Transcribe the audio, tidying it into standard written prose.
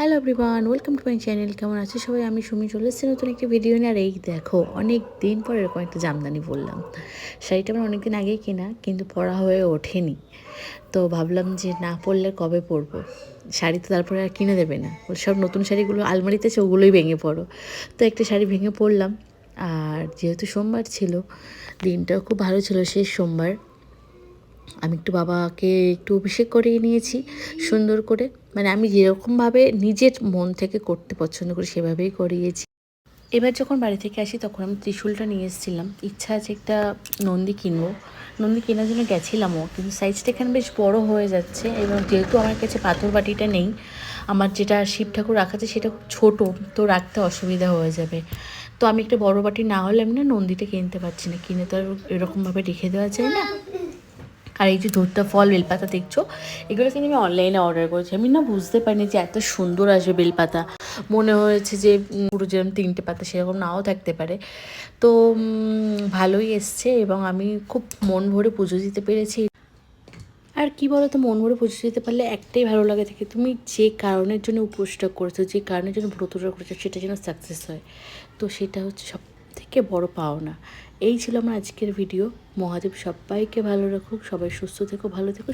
Hello everyone, welcome to my channel. কেমন আছে সবাই? আমি সুমি চলে এসেছি নতুন একটি ভিডিও নিয়ে। আর এই দেখো, অনেক দিন পর এরকম একটা জামদানি পরলাম। শাড়িটা আমার অনেক দিন আগেই কেনা, কিন্তু পরা হয়ে ওঠেনি। তো ভাবলাম যে না পরলে কবে পরবো। শাড়ি তো তারপরে আর কিনে দেবে না, সব নতুন শাড়িগুলো আলমারিতে আছে, ওগুলোই ভেঙে পড়ো। তো একটা শাড়ি ভেঙে পরলাম। আর যেহেতু সোমবার ছিল, দিনটাও খুব ভালো ছিল, শেষ সোমবার। আমি একটু বাবাকে একটু অভিষেক করিয়ে নিয়েছি সুন্দর করে, মানে আমি যেরকমভাবে নিজের মন থেকে করতে পছন্দ করি সেভাবেই করিয়েছি। এবার যখন বাড়ি থেকে আসি তখন আমি ত্রিশূলটা নিয়ে এসেছিলাম। ইচ্ছা আছে একটা নন্দী কিনবো, নন্দী কেনার জন্য গেছিলামও, কিন্তু সাইজটা এখানে বেশ বড় হয়ে যাচ্ছে। এবং যেহেতু আমার কাছে পাথর বাটিটা নেই, আমার যেটা শিব ঠাকুর রাখা আছে সেটা খুব ছোটো, তো রাখতে অসুবিধা হয়ে যাবে। তো আমি একটা বড় বাটি না হলে আমি না নন্দীটা কিনতে পারছি না, কিনে তো আর এরকমভাবে রেখে দেওয়া যায় না। আর এই যে ধূপটা ফল বেলপাতা দেখছো, এগুলো কিন্তু আমি অনলাইনে অর্ডার করেছি। আমি না বুঝতে পারিনি যে এত সুন্দর আসবে বেলপাতা। মনে হয়েছে যে পুরো যেরকম 3টে পাতা সেরকম নাও থাকতে পারে। তো ভালোই এসছে এবং আমি খুব মন ভরে পুজো দিতে পেরেছি। আর কি বলো তো, মন ভরে পুজো দিতে পারলে একটাই ভালো লাগে থাকে, তুমি যে কারণের জন্য উপোসটা করেছো, যে কারণের জন্য ব্রতটা করেছো, সেটা যেন সাকসেস হয়। তো সেটা হচ্ছে সব থেকে বড় পাওনা। এই ছিল আমার আজকের ভিডিও। মহাদেব সবাইকে ভালো রাখুক, সবাই সুস্থ থেকো, ভালো থেকো।